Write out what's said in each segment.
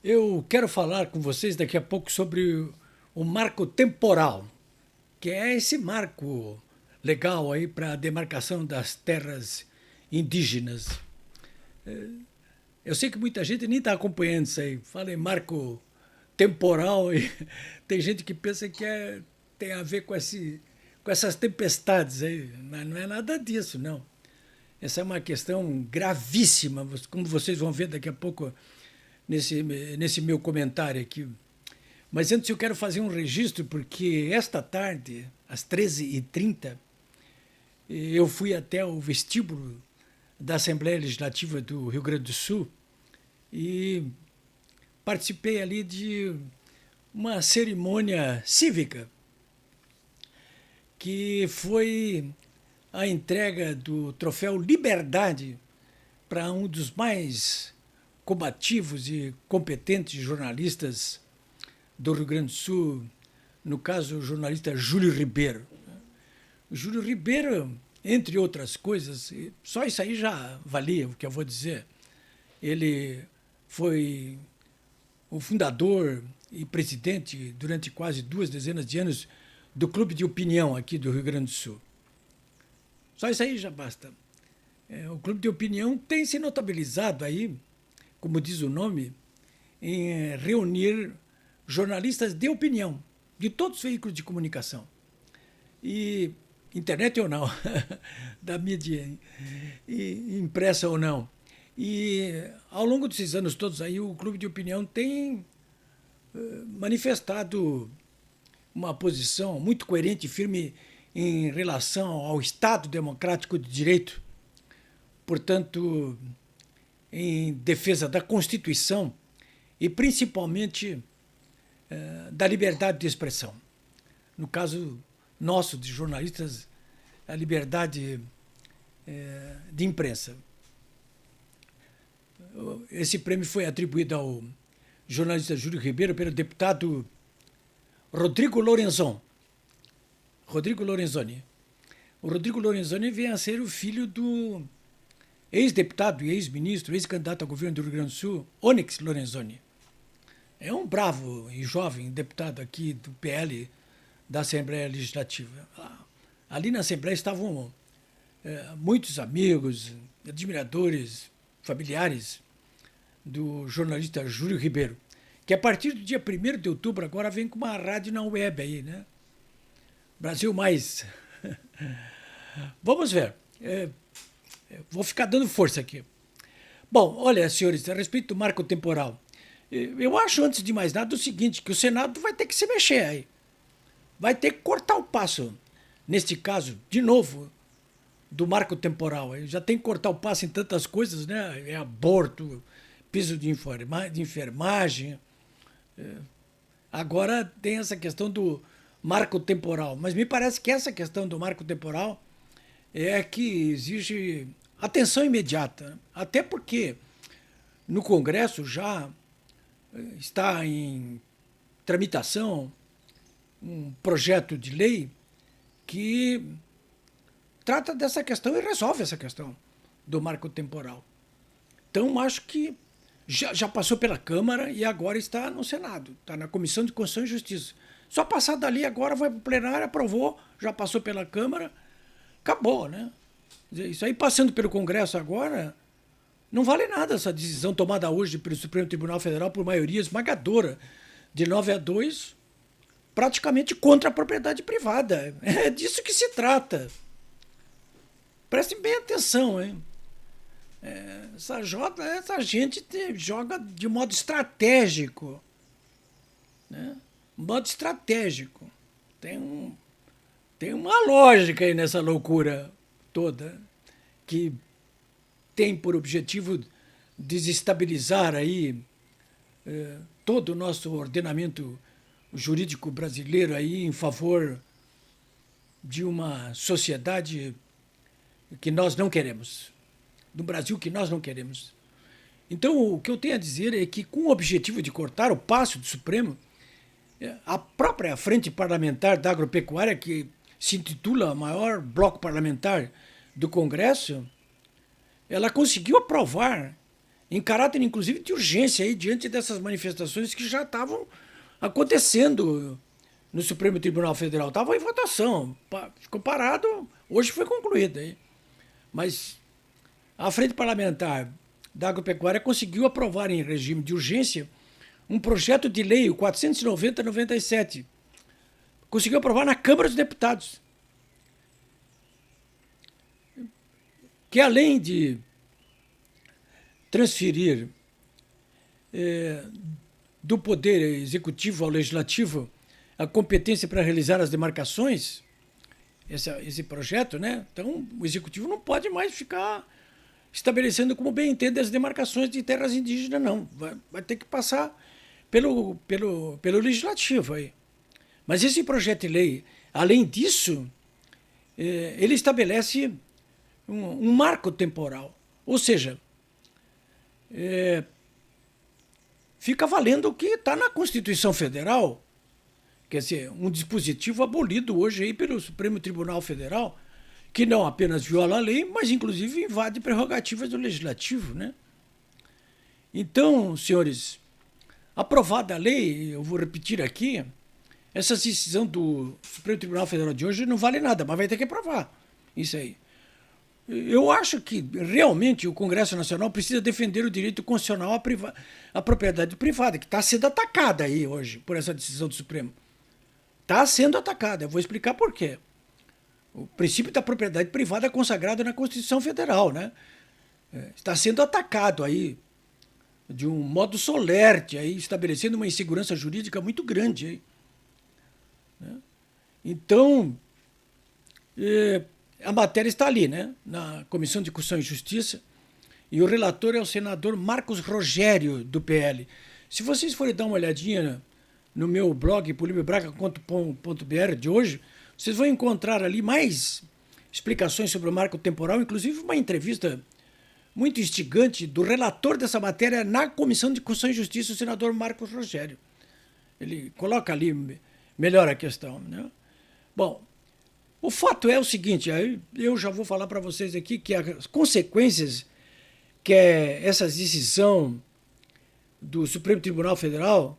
Eu quero falar com vocês daqui a pouco sobre o marco temporal, que é esse marco legal aí para a demarcação das terras indígenas. Eu sei que muita gente nem está acompanhando isso aí. Fala em marco temporal e tem gente que pensa que tem a ver com essas tempestades aí. Mas não é nada disso, não. Essa é uma questão gravíssima, como vocês vão ver daqui a pouco nesse meu comentário aqui. Mas antes eu quero fazer um registro, porque esta tarde, às 13h30, eu fui até o vestíbulo da Assembleia Legislativa do Rio Grande do Sul e participei ali de uma cerimônia cívica, que foi a entrega do troféu Liberdade para um dos mais combativos e competentes jornalistas do Rio Grande do Sul, no caso o jornalista Júlio Ribeiro. O Júlio Ribeiro, entre outras coisas, só isso aí já valia o que eu vou dizer. Ele foi o fundador e presidente durante quase 2 dezenas de anos do Clube de Opinião aqui do Rio Grande do Sul. Só isso aí já basta. O Clube de Opinião tem se notabilizado aí, como diz o nome, em reunir jornalistas de opinião, de todos os veículos de comunicação. E internet ou não, da mídia impressa ou não. E ao longo desses anos todos aí, o Clube de Opinião tem manifestado uma posição muito coerente e firme em relação ao Estado Democrático de Direito, portanto, em defesa da Constituição e principalmente da liberdade de expressão. No caso nosso, de jornalistas, a liberdade de imprensa. Esse prêmio foi atribuído ao jornalista Júlio Ribeiro pelo deputado Rodrigo Lorenzon. Rodrigo Lorenzoni. O Rodrigo Lorenzoni vem a ser o filho do ex-deputado e ex-ministro, ex-candidato ao governo do Rio Grande do Sul, Onyx Lorenzoni. É um bravo e jovem deputado aqui do PL da Assembleia Legislativa. Ali na Assembleia estavam muitos amigos, admiradores, familiares do jornalista Júlio Ribeiro, que a partir do dia 1º de outubro agora vem com uma rádio na web aí, né? Brasil Mais. Vamos ver. Vou ficar dando força aqui. Bom, olha, senhores, a respeito do marco temporal, eu acho, antes de mais nada, o seguinte, que o Senado vai ter que se mexer aí. Vai ter que cortar o passo. Neste caso, de novo, do marco temporal. Já tem que cortar o passo em tantas coisas, né? É aborto, piso de enfermagem. Agora tem essa questão do marco temporal. Mas me parece que essa questão do marco temporal é que exige atenção imediata. Até porque no Congresso já está em tramitação um projeto de lei que trata dessa questão e resolve essa questão do marco temporal. Então, acho que já passou pela Câmara e agora está no Senado, está na Comissão de Constituição e Justiça. Só passar dali agora, vai para o plenário, aprovou, já passou pela Câmara, acabou, né? Isso aí passando pelo Congresso agora, não vale nada essa decisão tomada hoje pelo Supremo Tribunal Federal por maioria esmagadora de 9-2, praticamente contra a propriedade privada. É disso que se trata. Prestem bem atenção, hein? Essa gente joga de modo estratégico. Né? Modo estratégico. Tem uma lógica aí nessa loucura toda, que tem por objetivo desestabilizar aí todo o nosso ordenamento jurídico brasileiro aí em favor de uma sociedade que nós não queremos, do Brasil que nós não queremos. Então, o que eu tenho a dizer é que, com o objetivo de cortar o passo do Supremo, a própria Frente Parlamentar da Agropecuária, que se intitula o maior bloco parlamentar do Congresso, ela conseguiu aprovar em caráter, inclusive, de urgência, aí, diante dessas manifestações que já estavam acontecendo no Supremo Tribunal Federal. Estavam em votação, ficou parado, hoje foi concluída. Aí. Mas a Frente Parlamentar da Agropecuária conseguiu aprovar em regime de urgência um projeto de lei, o 490/97. Conseguiu aprovar na Câmara dos Deputados. Que além de transferir do Poder Executivo ao Legislativo a competência para realizar as demarcações, esse projeto, né? Então o Executivo não pode mais ficar estabelecendo como bem entende as demarcações de terras indígenas, não. Vai ter que passar pelo Legislativo aí. Mas esse projeto de lei, além disso, ele estabelece um marco temporal. Ou seja, fica valendo o que está na Constituição Federal, quer dizer, um dispositivo abolido hoje aí pelo Supremo Tribunal Federal, que não apenas viola a lei, mas inclusive invade prerrogativas do Legislativo, né? Então, senhores, aprovada a lei, eu vou repetir aqui, essa decisão do Supremo Tribunal Federal de hoje não vale nada, mas vai ter que aprovar isso aí. Eu acho que realmente o Congresso Nacional precisa defender o direito constitucional à propriedade privada, que está sendo atacada aí hoje por essa decisão do Supremo. Está sendo atacada, eu vou explicar por quê. O princípio da propriedade privada é consagrado na Constituição Federal, né? Está sendo atacado aí de um modo solerte, aí, estabelecendo uma insegurança jurídica muito grande. Aí, né? Então, a matéria está ali, né? Na Comissão de Constituição e Justiça, e o relator é o senador Marcos Rogério, do PL. Se vocês forem dar uma olhadinha no meu blog, polibebraga.com.br de hoje, vocês vão encontrar ali mais explicações sobre o marco temporal, inclusive uma entrevista muito instigante do relator dessa matéria na Comissão de Constituição e Justiça, o senador Marcos Rogério. Ele coloca ali melhor a questão, né? Bom, o fato é o seguinte, eu já vou falar para vocês aqui que as consequências que essa decisão do Supremo Tribunal Federal,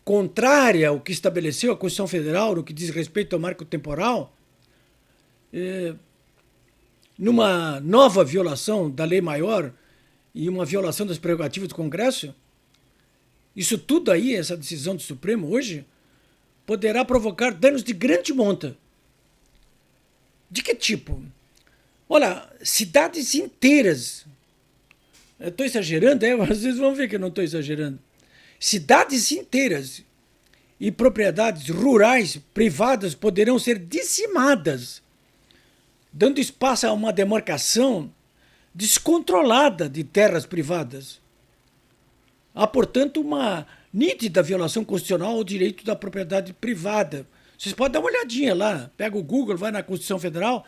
contrária ao que estabeleceu a Constituição Federal no que diz respeito ao marco temporal, numa nova violação da lei maior e uma violação das prerrogativas do Congresso, isso tudo aí, essa decisão do Supremo hoje, poderá provocar danos de grande monta. De que tipo? Olha, cidades inteiras. Eu estou exagerando, vocês vão ver que eu não estou exagerando. Cidades inteiras e propriedades rurais privadas poderão ser dizimadas, dando espaço a uma demarcação descontrolada de terras privadas. Há, portanto, uma nítida violação constitucional ao direito da propriedade privada. Vocês podem dar uma olhadinha lá, pega o Google, vai na Constituição Federal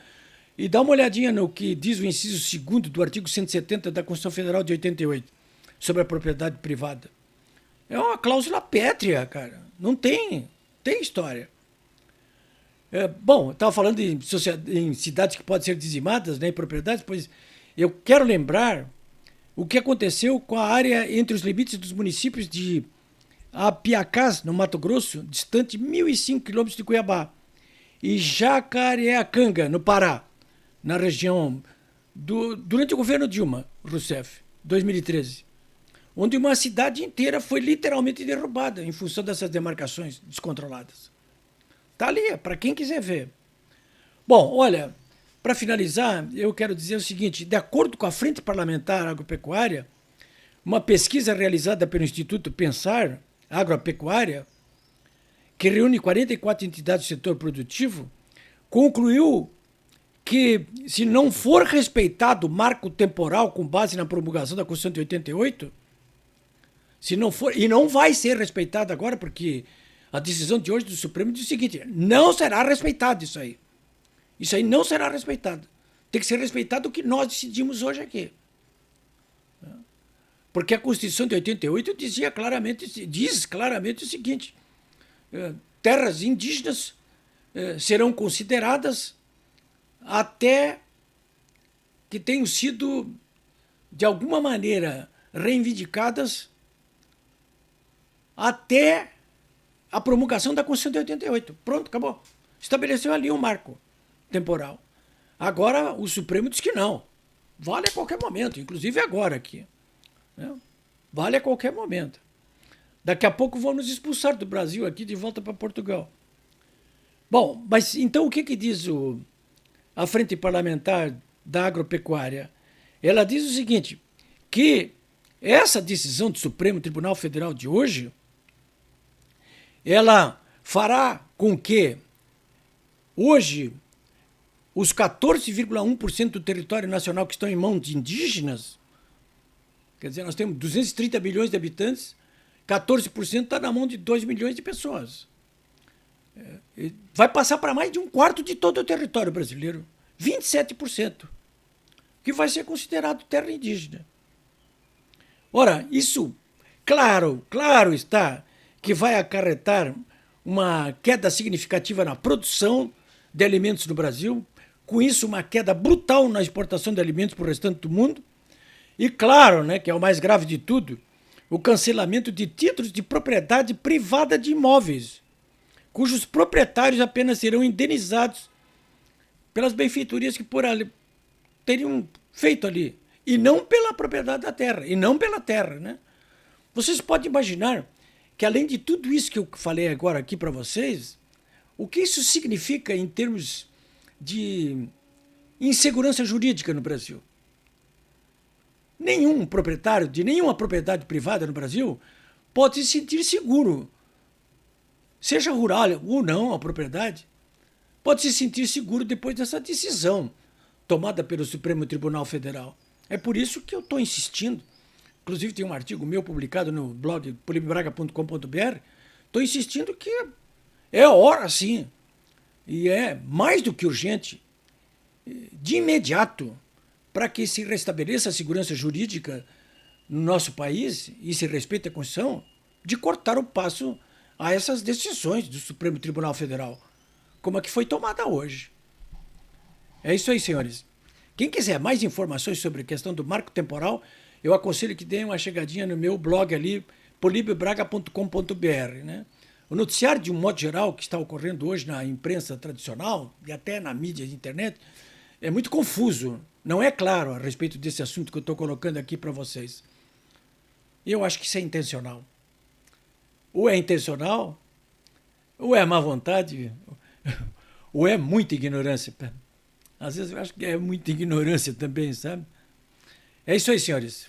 e dá uma olhadinha no que diz o inciso 2º do artigo 170 da Constituição Federal de 88, sobre a propriedade privada. É uma cláusula pétrea, cara. Não tem história. Bom, eu estava falando em cidades que podem ser dizimadas, né, em propriedades, pois eu quero lembrar o que aconteceu com a área entre os limites dos municípios de Apiacás, no Mato Grosso, distante 1.005 quilômetros de Cuiabá, e Jacareacanga, no Pará, na região durante o governo Dilma Rousseff, 2013. Onde uma cidade inteira foi literalmente derrubada em função dessas demarcações descontroladas. Está ali, para quem quiser ver. Bom, olha, para finalizar, eu quero dizer o seguinte, de acordo com a Frente Parlamentar Agropecuária, uma pesquisa realizada pelo Instituto Pensar Agropecuária, que reúne 44 entidades do setor produtivo, concluiu que, se não for respeitado o marco temporal com base na promulgação da Constituição de 88, se não for, e não vai ser respeitado agora, porque a decisão de hoje do Supremo diz o seguinte, não será respeitado isso aí. Isso aí não será respeitado. Tem que ser respeitado o que nós decidimos hoje aqui. Porque a Constituição de 88 diz claramente o seguinte, terras indígenas serão consideradas até que tenham sido, de alguma maneira, reivindicadas até a promulgação da Constituição de 88. Pronto, acabou. Estabeleceu ali um marco temporal. Agora o Supremo diz que não. Vale a qualquer momento, inclusive agora aqui. Né? Vale a qualquer momento. Daqui a pouco vão nos expulsar do Brasil aqui de volta para Portugal. Bom, mas então o que diz a Frente Parlamentar da Agropecuária? Ela diz o seguinte, que essa decisão do Supremo Tribunal Federal de hoje, ela fará com que hoje os 14,1% do território nacional que estão em mãos de indígenas, quer dizer, nós temos 230 milhões de habitantes, 14% está na mão de 2 milhões de pessoas. Vai passar para mais de um quarto de todo o território brasileiro, 27%, que vai ser considerado terra indígena. Ora, isso, claro está que vai acarretar uma queda significativa na produção de alimentos no Brasil, com isso uma queda brutal na exportação de alimentos para o restante do mundo, e claro, né, que é o mais grave de tudo, o cancelamento de títulos de propriedade privada de imóveis, cujos proprietários apenas serão indenizados pelas benfeitorias que por ali teriam feito ali, e não pela propriedade da terra, e não pela terra, né? Vocês podem imaginar que, além de tudo isso que eu falei agora aqui para vocês, o que isso significa em termos de insegurança jurídica no Brasil. Nenhum proprietário de nenhuma propriedade privada no Brasil pode se sentir seguro, seja rural ou não a propriedade, pode se sentir seguro depois dessa decisão tomada pelo Supremo Tribunal Federal. É por isso que eu estou insistindo, inclusive tem um artigo meu publicado no blog polibebraga.com.br, estou insistindo que é hora sim, e é mais do que urgente, de imediato, para que se restabeleça a segurança jurídica no nosso país e se respeite a Constituição, de cortar o passo a essas decisões do Supremo Tribunal Federal, como a que foi tomada hoje. É isso aí, senhores. Quem quiser mais informações sobre a questão do marco temporal, eu aconselho que deem uma chegadinha no meu blog ali, polibebraga.com.br, né? O noticiário, de um modo geral, que está ocorrendo hoje na imprensa tradicional e até na mídia de internet, é muito confuso. Não é claro a respeito desse assunto que eu estou colocando aqui para vocês. Eu acho que isso é intencional. Ou é intencional, ou é má vontade, ou é muita ignorância. Às vezes eu acho que é muita ignorância também, sabe? É isso aí, senhores.